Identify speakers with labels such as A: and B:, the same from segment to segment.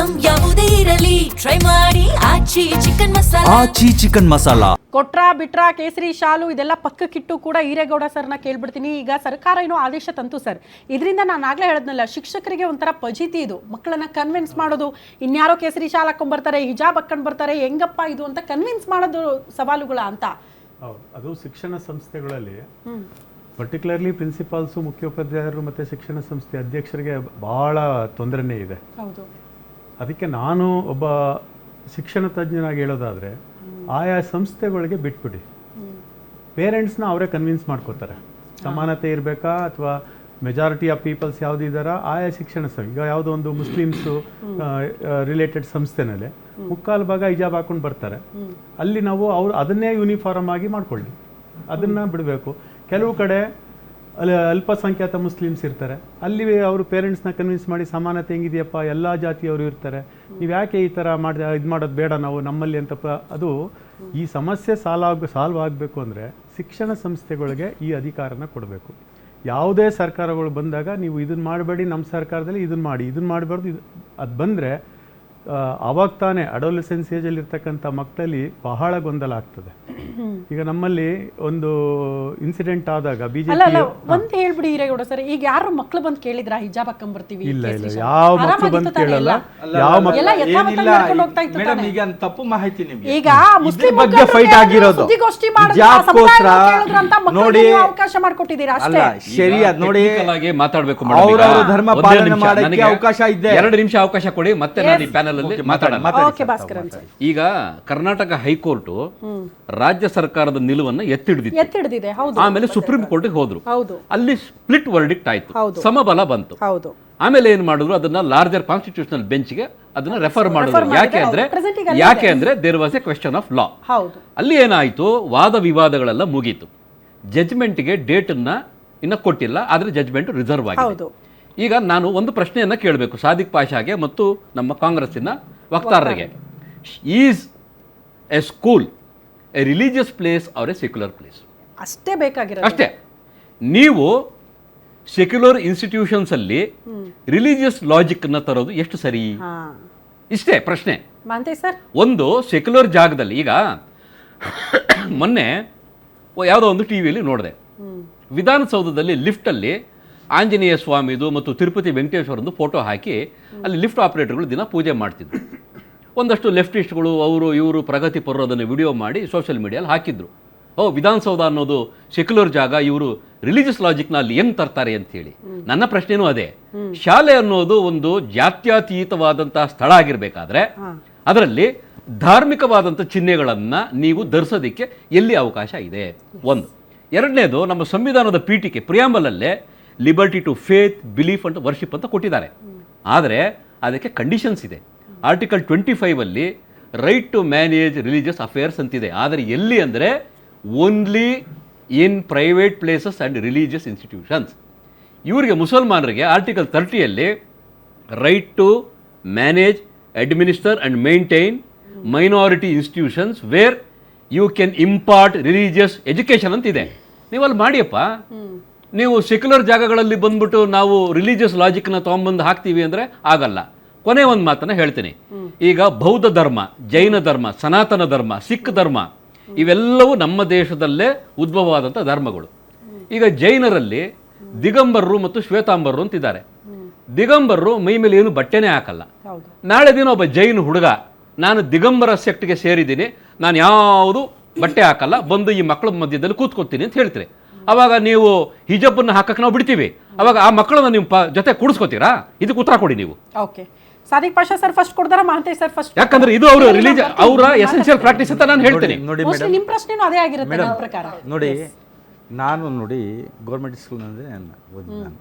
A: Item ಯಾವುದೇ ಇರಲಿ try ಮಾಡಿ ಆಚಿ ಚಿಕನ್ ಮಸಾಲಾ.
B: ಕೊಟ್ರ ಬಿಟ್ರ ಕೇಸರಿ ಶಾಲು ಇದೆಲ್ಲ ಪಕ್ಕಕ್ಕಿಟ್ಟು ಕೂಡ ಈರೇಗೌಡ ಸರ್ನ ಕೇಳ್ಬಿಡ್ತೀನಿ. ಈಗ ಸರ್ಕಾರ ಏನೋ ಆದೇಶ ತಂತು ಸರ್, ಇದರಿಂದ ನಾನು ಆಗ್ಲೇ ಹೇಳದ್ನಲ್ಲ, ಶಿಕ್ಷಕರಿಗೆ ಒಂಥರ ಪಜಿತಿ ಇದು. ಮಕ್ಕಳನ್ನ ಕನ್ವಿನ್ಸ್ ಮಾಡೋದು, ಇನ್ಯಾರೋ ಕೇಸರಿ ಶಾಲ್ ಹಾಕೊಂಡ್ಬರ್ತಾರೆ, ಹಿಜಾಬ್ ಹಾಕೊಂಡ್ ಬರ್ತಾರೆ, ಹೆಂಗಪ್ಪ ಇದು ಅಂತ ಕನ್ವಿನ್ಸ್ ಮಾಡೋದು ಸವಾಲುಗಳ ಅಂತ.
C: ಅದು ಶಿಕ್ಷಣ ಸಂಸ್ಥೆಗಳಲ್ಲಿ ಪರ್ಟಿಕ್ಯುಲರ್ಲಿ ಪ್ರಿನ್ಸಿಪಾಲ್ಸು, ಮುಖ್ಯೋಪಾಧ್ಯಾಯರು ಮತ್ತು ಶಿಕ್ಷಣ ಸಂಸ್ಥೆ ಅಧ್ಯಕ್ಷರಿಗೆ ಬಹಳ ತೊಂದರೆನೇ ಇದೆ. ಅದಕ್ಕೆ ನಾನು ಒಬ್ಬ ಶಿಕ್ಷಣ ತಜ್ಞನಾಗಿ ಹೇಳೋದಾದರೆ, ಆಯಾ ಸಂಸ್ಥೆಗಳಿಗೆ ಬಿಟ್ಬಿಡಿ, ಪೇರೆಂಟ್ಸ್ನ ಅವರೇ ಕನ್ವಿನ್ಸ್ ಮಾಡ್ಕೋತಾರೆ. ಸಮಾನತೆ ಇರಬೇಕಾ ಅಥವಾ ಮೆಜಾರಿಟಿ ಆಫ್ ಪೀಪಲ್ಸ್ ಯಾವ್ದು ಇದ್ದಾರಾ, ಆಯಾ ಶಿಕ್ಷಣ ಸಂಸ್ಥೆ. ಈಗ ಯಾವುದೋ ಒಂದು ಮುಸ್ಲಿಮ್ಸು ರಿಲೇಟೆಡ್ ಸಂಸ್ಥೆನಲ್ಲಿ ಮುಕ್ಕಾಲು ಭಾಗ ಹಿಜಾಬ್ ಹಾಕೊಂಡು ಬರ್ತಾರೆ, ಅಲ್ಲಿ ನಾವು ಅದನ್ನೇ ಯೂನಿಫಾರ್ಮ್ ಆಗಿ ಮಾಡ್ಕೊಳ್ಳಿ, ಅದನ್ನು ಬಿಡಬೇಕು. ಕೆಲವು ಕಡೆ ಅಲ್ಪಸಂಖ್ಯಾತ ಮುಸ್ಲಿಮ್ಸ್ ಇರ್ತಾರೆ, ಅಲ್ಲಿ ಅವರು ಪೇರೆಂಟ್ಸ್ನ ಕನ್ವಿನ್ಸ್ ಮಾಡಿ ಸಮಾನತೆ ಹೆಂಗಿದೆಯಪ್ಪ, ಎಲ್ಲ ಜಾತಿಯವರು ಇರ್ತಾರೆ, ನೀವು ಯಾಕೆ ಈ ಥರ ಇದು ಮಾಡೋದು ಬೇಡ ನಾವು ನಮ್ಮಲ್ಲಿ ಅಂತಪ್ಪ. ಅದು ಈ ಸಮಸ್ಯೆ ಸಾಲ್ವ್ ಆಗಬೇಕು ಅಂದರೆ ಶಿಕ್ಷಣ ಸಂಸ್ಥೆಗಳಿಗೆ ಈ ಅಧಿಕಾರನ ಕೊಡಬೇಕು. ಯಾವುದೇ ಸರ್ಕಾರಗಳು ಬಂದಾಗ ನೀವು ಇದನ್ನು ಮಾಡಬೇಡಿ, ನಮ್ಮ ಸರ್ಕಾರದಲ್ಲಿ ಇದನ್ನು ಮಾಡಿ, ಇದನ್ನು ಮಾಡಬಾರ್ದು, ಅದು ಬಂದರೆ ಅವಾಗ ತಾನೇ ಅಡೋಲೆಸೆನ್ಸ್ ಏಜಲ್ಲಿ ಇರ್ತಕ್ಕಂಥ ಮಕ್ಕಳಲ್ಲಿ ಬಹಳ ಗೊಂದಲ ಆಗ್ತದೆ. ಈಗ ನಮ್ಮಲ್ಲಿ ಒಂದು ಇನ್ಸಿಡೆಂಟ್ ಆದಾಗ ಬಿಜೆಪಿ
B: ಒಂದು ಹೇಳ್ಬಿಡಿ ಈರೇಗೌಡ ಸರ್, ಈಗ ಯಾರು ಮಕ್ಕಳು ಬಂದು ಕೇಳಿದ್ರ ಹಿಜಾಬ್ ಹಾಕೊಂಡ್ಬರ್ತೀವಿ?
C: ಇಲ್ಲ, ಯಾವ ಮಕ್ಕಳು ಬಂದು ಕೇಳಲ್ಲ, ಯಾವ
D: ಮೇಡಮ್. ಈಗ ತಪ್ಪು ಮಾಹಿತಿ ನಿಮಗೆ,
B: ಈಗ
D: ಮುಸ್ಲಿಂ ಬಗ್ಗೆ ಫೈಟ್ ಆಗಿರೋದು ನೋಡಿ,
B: ಅವಕಾಶ ಮಾಡ್ಕೊಟ್ಟಿದ್ದೀರಾ ಅಷ್ಟೇ.
D: ಶರಿಯತ್ ನೋಡಿ
E: ಮಾತಾಡ್ಬೇಕು,
D: ಅವರವರ ಧರ್ಮ ಪಾಲನೆ ಮಾಡಕ್ಕೆ ಅವಕಾಶ ಇದೆ.
E: 2 ನಿಮಿಷ ಅವಕಾಶ ಕೊಡಿ, ಮತ್ತೆ ನಾನು ಈ ಪ್ಯಾನಲ್ ಅಲ್ಲಿ
B: ಮಾತಾಡೋಣ.
E: ಈಗ ಕರ್ನಾಟಕ ಹೈಕೋರ್ಟ್ ರಾಜ್ಯ ಸರ್ಕಾರದ ನಿಲುವನ್ನ ಎತ್ತಿಡಿದಿದೆ, ಆಮೇಲೆ ಸುಪ್ರೀಂ ಕೋರ್ಟ್ ಹೋದ್ರು, ಅಲ್ಲಿ ಸ್ಪ್ಲಿಟ್ ವರ್ಡಿಕ್ಟ್ ಆಯ್ತು, ಸಮಬಲ ಬಂತು. ಆಮೇಲೆ ಏನ್ ಮಾಡಿದ್ರು, ಅದನ್ನ ಲಾರ್ಜರ್ ಕಾನ್ಸ್ಟಿಟ್ಯೂಷನಲ್ ಬೆಂಚ್ಗೆ ಅದನ್ನ ರೆಫರ್ ಮಾಡಿದ್ರು. ಯಾಕೆ ಅಂದ್ರೆ there was a question of law. ಅಲ್ಲಿ ಏನಾಯ್ತು, ವಾದ ವಿವಾದಗಳೆಲ್ಲ ಮುಗೀತು, ಜಜ್ಮೆಂಟ್ಗೆ ಡೇಟ್ ಇನ್ನ ಕೊಟ್ಟಿಲ್ಲ, ಆದ್ರೆ ಜಜ್ಮೆಂಟ್ ರಿಸರ್ವ್ ಆಗಿದೆ. ಈಗ ನಾನು ಒಂದು ಪ್ರಶ್ನೆಯನ್ನ ಕೇಳಬೇಕು ಸಾದಿಕ್ ಪಾಷಾಗೆ ಮತ್ತು ನಮ್ಮ ಕಾಂಗ್ರೆಸ್ಸಿನ ವಕ್ತಾರರಿಗೆ. Is a school a religious place or a secular place?
B: ಅಷ್ಟೇ ಬೇಕಾಗಿರೋದು.
E: ಅಷ್ಟೇ. ನೀವು ಸೆಕ್ಯುಲರ್ ಇನ್ಸ್ಟಿಟ್ಯೂಷನ್ಸ್ ಅಲ್ಲಿ ರಿಲಿಜಿಯಸ್ ಲಾಜಿಕ್ ನ ತರೋದು ಎಷ್ಟು ಸರಿ? ಇಷ್ಟೇ ಪ್ರಶ್ನೆ. ಒಂದು ಸೆಕ್ಯುಲರ್ ಜಾಗದಲ್ಲಿ, ಈಗ ಮೊನ್ನೆ ಯಾವುದೋ ಒಂದು ಟಿವಿಯಲ್ಲಿ ನೋಡಿದೆ, ವಿಧಾನಸೌಧದಲ್ಲಿ ಲಿಫ್ಟ್ ಅಲ್ಲಿ ಆಂಜನೇಯ ಸ್ವಾಮಿದು ಮತ್ತು ತಿರುಪತಿ ವೆಂಕಟೇಶ್ವರಂದು ಫೋಟೋ ಹಾಕಿ ಅಲ್ಲಿ ಲಿಫ್ಟ್ ಆಪರೇಟರ್ಗಳು ದಿನ ಪೂಜೆ ಮಾಡ್ತಿದ್ರು. ಒಂದಷ್ಟು ಲೆಫ್ಟಿಸ್ಟ್ಗಳು ಅವರು ಇವರು ಪ್ರಗತಿಪರರು ಅದನ್ನು ವಿಡಿಯೋ ಮಾಡಿ ಸೋಷಿಯಲ್ ಮೀಡಿಯಲ್ಲಿ ಹಾಕಿದ್ರು. ವಿಧಾನಸೌಧ ಅನ್ನೋದು ಸೆಕ್ಯುಲರ್ ಜಾಗ, ಇವರು ರಿಲಿಜಿಯಸ್ ಲಾಜಿಕ್ನ ಅಲ್ಲಿ ಹೆಂಗ್ ತರ್ತಾರೆ ಅಂತ ಹೇಳಿ. ನನ್ನ ಪ್ರಶ್ನೆನೂ ಅದೇ, ಶಾಲೆ ಅನ್ನೋದು ಒಂದು ಜಾತ್ಯತೀತವಾದಂತಹ ಸ್ಥಳ ಆಗಿರ್ಬೇಕಾದ್ರೆ ಅದರಲ್ಲಿ ಧಾರ್ಮಿಕವಾದಂಥ ಚಿಹ್ನೆಗಳನ್ನ ನೀವು ಧರಿಸೋದಿಕ್ಕೆ ಎಲ್ಲಿ ಅವಕಾಶ ಇದೆ? ಒಂದು. ಎರಡನೇದು, ನಮ್ಮ ಸಂವಿಧಾನದ ಪೀಠಿಕೆ ಪ್ರಿಯಾಂಬಲ್ ಅಲ್ಲೇ liberty to faith, belief and worship ಅಂತ ಕೊಟ್ಟಿದ್ದಾರೆ. ಆದರೆ ಅದಕ್ಕೆ ಕಂಡೀಷನ್ಸ್ ಇದೆ. ಆರ್ಟಿಕಲ್ 25 ಅಲ್ಲಿ right to manage religious affairs ಅಂತಿದೆ. ಆದರೆ ಎಲ್ಲಿ ಅಂದರೆ only in private places and religious institutions. ಇವರಿಗೆ ಮುಸಲ್ಮಾನರಿಗೆ article 30 right to manage, administer and maintain minority institutions where you can impart religious education ಅಂತಿದೆ. ನೀವು ಅಲ್ಲಿ ಮಾಡಿಯಪ್ಪ. ನೀವು ಸೆಕ್ಯುಲರ್ ಜಾಗಗಳಲ್ಲಿ ಬಂದ್ಬಿಟ್ಟು ನಾವು ರಿಲಿಜಿಯಸ್ ಲಾಜಿಕ್ನ ತೊಗೊಂಬಂದು ಹಾಕ್ತೀವಿ ಅಂದರೆ ಆಗಲ್ಲ. ಕೊನೆ ಒಂದು ಮಾತನ್ನು ಹೇಳ್ತೀನಿ. ಈಗ ಬೌದ್ಧ ಧರ್ಮ, ಜೈನ ಧರ್ಮ, ಸನಾತನ ಧರ್ಮ, ಸಿಖ್ ಧರ್ಮ ಇವೆಲ್ಲವೂ ನಮ್ಮ ದೇಶದಲ್ಲೇ ಉದ್ಭವವಾದಂಥ ಧರ್ಮಗಳು. ಈಗ ಜೈನರಲ್ಲಿ ದಿಗಂಬರರು ಮತ್ತು ಶ್ವೇತಾಂಬರರು ಅಂತಿದ್ದಾರೆ. ದಿಗಂಬರರು ಮೈ ಮೇಲೆ ಏನು ಬಟ್ಟೆನೇ ಹಾಕಲ್ಲ. ನಾಳೆ ದಿನ ಒಬ್ಬ ಜೈನ ಹುಡುಗ, ನಾನು ದಿಗಂಬರ ಸೆಕ್ಟ್ಗೆ ಸೇರಿದ್ದೀನಿ, ನಾನು ಯಾವುದು ಬಟ್ಟೆ ಹಾಕಲ್ಲ, ಬಂದು ಈ ಮಕ್ಕಳ ಮಧ್ಯದಲ್ಲಿ ಕೂತ್ಕೊತೀನಿ ಅಂತ ಹೇಳ್ತೀರಿ. ಅವಾಗ ನೀವು ಹಿಜಾಬನ್ನು ಹಾಕಕ್ಕೆ ನಾವು ಬಿಡ್ತೀವಿ, ಅವಾಗ ಆ ಮಕ್ಕಳನ್ನ ನಿಮ್ಮ ಜೊತೆ ಕೂಡಿಸ್ಕೋತೀರಾ? ಇದಕ್ಕೆ ಉತ್ತರ ಕೊಡಿ ನೀವು.
B: ಸಾದಿಕ್ ಪಾಷಾ ಸರ್ ಫಸ್ಟ್ ಕೊಡ್ತಾರ, ಮಹಂತೇಶ್ ಸರ್ ಫಸ್ಟ್?
E: ಯಾಕಂದ್ರೆ ಇದು ಅವರ ರಿಲಿಜನ್, ಅವರ ಎಸೆನ್ಷಿಯಲ್ ಪ್ರಾಕ್ಟೀಸ್ ಅಂತ ನಾನು ಹೇಳ್ತೀನಿ.
D: ನೋಡಿ
B: ನಿಮ್ಮ ಪ್ರಶ್ನೆನೂ ಅದೇ ಆಗಿರುತ್ತೆ ನನ್ನ ಪ್ರಕಾರ.
D: ನೋಡಿ, ನಾನು ಗೌರ್ಮೆಂಟ್ ಸ್ಕೂಲ್ನಲ್ಲಿ ಓದಿ, ನಾನು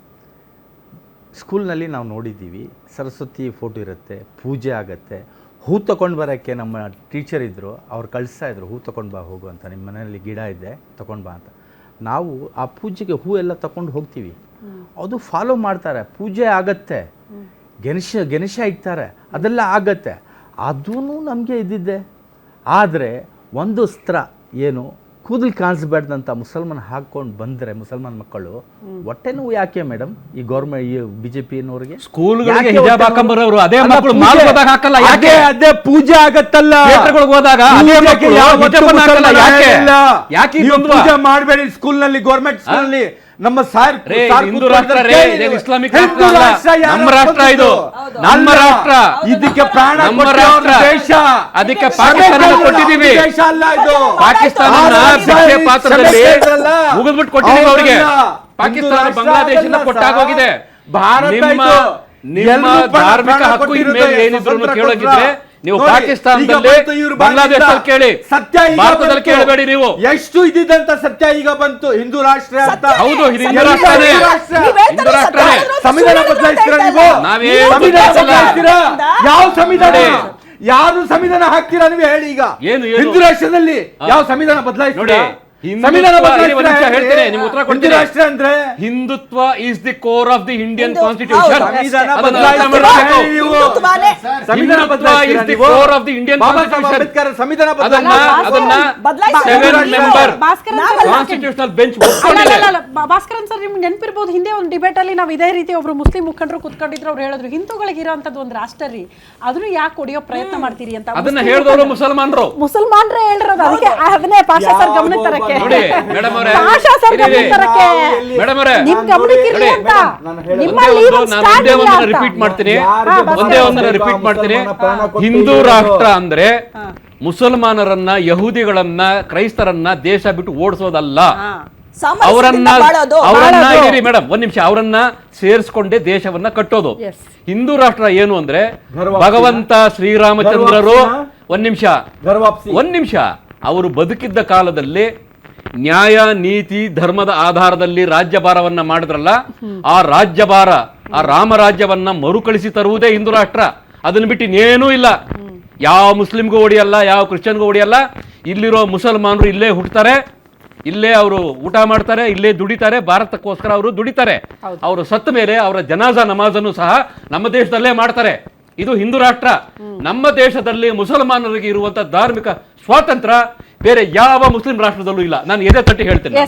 D: ಸ್ಕೂಲ್ನಲ್ಲಿ ನಾವು ನೋಡಿದ್ದೀವಿ, ಸರಸ್ವತಿ ಫೋಟೋ ಇರುತ್ತೆ, ಪೂಜೆ ಆಗುತ್ತೆ, ಹೂ ತೊಗೊಂಡು ಬರೋಕ್ಕೆ ನಮ್ಮ ಟೀಚರ್ ಇದ್ದರು, ಅವ್ರು ಕಳಿಸ್ತಾ ಇದ್ರು, ಹೂ ತೊಗೊಂಡು ಬಾ ಹೋಗು ಅಂತ, ನಿಮ್ಮ ಮನೆಯಲ್ಲಿ ಗಿಡ ಇದೆ ತೊಗೊಂಡು ಬಾ ಅಂತ. ನಾವು ಆ ಪೂಜೆಗೆ ಹೂ ಎಲ್ಲ ತಗೊಂಡು ಹೋಗ್ತೀವಿ, ಅದು ಫಾಲೋ ಮಾಡ್ತಾರೆ, ಪೂಜೆ ಆಗತ್ತೆ, ಗಣೇಶ ಇಡ್ತಾರೆ, ಅದೆಲ್ಲ ಆಗತ್ತೆ, ಅದೂ ನಮಗೆ ಇದ್ದಿದ್ದೆ. ಆದರೆ ಒಂದು ಅಸ್ತ್ರ ಏನು, ಕೂದಲು ಕಾಣಿಸ್ಬಾರ್ದಂತ ಮುಸಲ್ಮಾನ್ ಹಾಕೊಂಡು ಬಂದರೆ ಮುಸಲ್ಮಾನ್ ಮಕ್ಕಳು ಹೊಟ್ಟೆ ನೋವು ಯಾಕೆ ಮೇಡಮ್ ಈ ಗೌರ್ಮೆಂಟ್ ಈ ಬಿಜೆಪಿನವ್ರಿಗೆ?
E: ಸ್ಕೂಲ್ಗಳಿಗೆ ಹಿಜಾಬ್ ಹಾಕೊಂಬರೋರು ಅದೇ ಮಕ್ಕಳು ಮಾಲ್ಗೋದಾಗ ಹಾಕಲ್ಲ ಯಾಕೆ?
D: ಅದೇ ಪೂಜೆ ಆಗತ್ತಲ್ಲ,
E: ಥಿಯೇಟರ್ಗಳಿಗೆ ಹೋದಾಗ ಅದೇ ಮಕ್ಕಳು ಹಿಜಾಬ್ ಹಾಕಲ್ಲ ಯಾಕೆ? ಯಾಕೆ ಈ ದ್ವಂದ್ವ?
D: ಪೂಜೆ ಮಾಡಬೇಡಿ ಸ್ಕೂಲ್ ನಲ್ಲಿ, ಗೌರ್ಮೆಂಟ್ ಸ್ಕೂಲ್ ನಲ್ಲಿ. ನಮ್ಮ ಸಾರ್
E: ಹಿಂದೂ ರಾಷ್ಟ್ರ ರೇ, ಇದೇನು ಇಸ್ಲಾಮಿಕ್ ರಾಷ್ಟ್ರ ಅಲ್ಲ. ನಮ್ಮ ರಾಷ್ಟ್ರ ಇದು, ನಮ್ಮ ರಾಷ್ಟ್ರ.
D: ಇದಕ್ಕೆ ಪ್ರಾಣ
E: ನಮ್ಮ ರಾಷ್ಟ್ರ
D: ದೇಶ,
E: ಅದಕ್ಕೆ ಪಾಕಿಸ್ತಾನ ಕೊಟ್ಟಿದ್ದೀವಿ.
D: ದೇಶ ಅಲ್ಲ ಇದು.
E: ಪಾಕಿಸ್ತಾನ ಭಿಕ್ಷೆ ಪಾತ್ರದಲ್ಲಿ ಮುಗಿದ್ಬಿಟ್ಟು ಕೊಟ್ಟಿದ್ದೀವಿ ಅವರಿಗೆ. ಪಾಕಿಸ್ತಾನ ಬಾಂಗ್ಲಾದೇಶನ ಕೊಟ್ಟಾಗೋಗಿದೆ.
D: ಭಾರತ
E: ನಿಮ್ಮ ಧಾರ್ಮಿಕ ಹಕ್ಕು ಇನ್ಮೇಲೆ ಏನಿದ್ರು ಕೇಳೋಗಿದ್ರೆ ನೀವು ಪಾಕಿಸ್ತಾನದಲ್ಲಿ, ಬಾಂಗ್ಲಾದೇಶದಲ್ಲಿ ಕೇಳಿ, ಭಾರತದಲ್ಲಿ ಕೇಳಬೇಡಿ. ನೀವು
D: ಎಷ್ಟು ಇದ್ದಿದ್ದಂತ ಸತ್ಯ ಈಗ ಬಂತು, ಹಿಂದೂ ರಾಷ್ಟ್ರ ಅಂತ.
E: ಹೌದು, ಇದು ಹಿಂದೂ ರಾಷ್ಟ್ರನೇ, ಹಿಂದೂ ರಾಷ್ಟ್ರನೇ.
D: ಸಂವಿಧಾನ ಬದಲಾಯಿಸ್ತೀರಾ ನೀವು?
E: ನಾವೇನು
D: ಸಂವಿಧಾನ ಬದಲಾಯಿಸ್ತೀರಾ? ಯಾವ ಸಂವಿಧಾನ? ಯಾರು ಸಂವಿಧಾನ ಹಾಕ್ತೀರಾ ನೀವು ಹೇಳಿ? ಈಗ
E: ಏನು
D: ಹಿಂದೂ ರಾಷ್ಟ್ರದಲ್ಲಿ ಯಾವ ಸಂವಿಧಾನ ಬದಲಾಯಿಸ್ತೀರಾ?
E: ಸಂವಿಧಾನ ಹೇಳ್ತೇನೆ, ನಿಮ್ಗೆ ಉತ್ತರ ಕೊಡ್ತೀನಿ.
D: ರಾಷ್ಟ್ರ ಅಂದ್ರೆ
E: Hindutva is the core of the Indian constitution.
D: ಸಂವಿಧಾನ
B: ಭಾಸ್ಕರನ್ ಸರ್, ನಿಮ್ಗೆ ನೆನಪಿರ್ಬೋದು, ಹಿಂದೆ ಒಂದು ಡಿಬೇಟ್ ಅಲ್ಲಿ ನಾವು ಇದೇ ರೀತಿ ಒಬ್ರು ಮುಸ್ಲಿಂ ಮುಖಂಡರು ಕುತ್ಕೊಂಡಿದ್ರು. ಅವ್ರು ಹೇಳಿದ್ರು ಹಿಂದೂಗಳಿಗೆ ಇರೋಂಥದ್ದು ಒಂದು ರಾಷ್ಟ್ರ ರೀ, ಅದನ್ನು ಯಾಕೆ ಹೊಡೆಯೋ ಪ್ರಯತ್ನ ಮಾಡ್ತೀರಿ ಅಂತ.
E: ಅದನ್ನ ಹೇಳಿದವರು
B: ಮುಸಲ್ಮಾನ್ರೇ ಹೇಳಿರೋದು. ಅದಕ್ಕೆ ಅದನ್ನೇ ಪಾಷಾ ಸರ್ ಗಮನಕ್ಕೆ ತರಕ್ಕೆ,
E: ನೋಡಿ ಮೇಡಮ್ ಅವರೇ,
B: ಪಾಷಾ ಸರ್ ಗಮನಕ್ಕೆ ತರಕ್ಕೆ,
E: ಮೇಡಮ್ ಅವರೇ,
B: ನಿಮ್ ಗಮನಕ್ಕೆ ಇರ್ಲಿ ಅಂತ. ನಿಮ್ಮಲ್ಲಿ
E: ನಾನು ಒಂದೇ ಒಂದನ್ನ ರಿಪೀಟ್ ಮಾಡ್ತೀನಿ, ಹಿಂದೂ ರಾಷ್ಟ್ರ ಅಂದ್ರೆ ಮುಸಲ್ಮಾನರನ್ನ, ಯಹೂದಿಗಳನ್ನ, ಕ್ರೈಸ್ತರನ್ನ ದೇಶ ಬಿಟ್ಟು ಓಡಿಸೋದಲ್ಲ. ಅವರನ್ನ ಇರಿ ಮೇಡಮ್, ಒಂದ್ ನಿಮಿಷ, ಅವರನ್ನ ಸೇರಿಸ್ಕೊಂಡೇ ದೇಶವನ್ನ ಕಟ್ಟೋದು. ಹಿಂದೂ ರಾಷ್ಟ್ರ ಏನು ಅಂದ್ರೆ ಭಗವಂತ ಶ್ರೀರಾಮಚಂದ್ರರು, ಒಂದ್ ನಿಮಿಷ, ಅವರು ಬದುಕಿದ್ದ ಕಾಲದಲ್ಲಿ ನ್ಯಾಯ ನೀತಿ ಧರ್ಮದ ಆಧಾರದಲ್ಲಿ ರಾಜ್ಯಭಾರವನ್ನ ಮಾಡಿದ್ರಲ್ಲ, ಆ ರಾಜ್ಯಭಾರ, ಆ ರಾಮರಾಜ್ಯವನ್ನ ಮರುಕಳಿಸಿ ತರುವುದೇ ಹಿಂದೂ ರಾಷ್ಟ್ರ. ಅದನ್ನ ಬಿಟ್ಟು ಇನ್ನೇನೂ ಇಲ್ಲ. ಯಾವ ಮುಸ್ಲಿಮ್ಗೂ ಹೊಡಿಯಲ್ಲ, ಯಾವ ಕ್ರಿಶ್ಚಿಯನ್ಗೂ ಹೊಡಿಯಲ್ಲ. ಇಲ್ಲಿರೋ ಮುಸಲ್ಮಾನರು ಇಲ್ಲೇ ಹುಟ್ಟುತ್ತಾರೆ, ಇಲ್ಲೇ ಅವರು ಊಟ ಮಾಡ್ತಾರೆ, ಇಲ್ಲೇ ದುಡಿತಾರೆ, ಭಾರತಕ್ಕೋಸ್ಕರ ಅವರು ದುಡಿತಾರೆ. ಅವರು ಸತ್ತ ಮೇಲೆ ಅವರ ಜನಾಜಾ ನಮಾಜನ್ನು ಸಹ ನಮ್ಮ ದೇಶದಲ್ಲೇ ಮಾಡ್ತಾರೆ. ಇದು ಹಿಂದೂ ರಾಷ್ಟ್ರ. ನಮ್ಮ ದೇಶದಲ್ಲಿ ಮುಸಲ್ಮಾನರಿಗೆ ಇರುವಂತ ಧಾರ್ಮಿಕ ಸ್ವಾತಂತ್ರ್ಯ ಬೇರೆ ಯಾವ ಮುಸ್ಲಿಂ ರಾಷ್ಟ್ರದಲ್ಲೂ ಇಲ್ಲ. ನಾನು ಎದೆ ತಟ್ಟಿ ಹೇಳ್ತೇನೆ.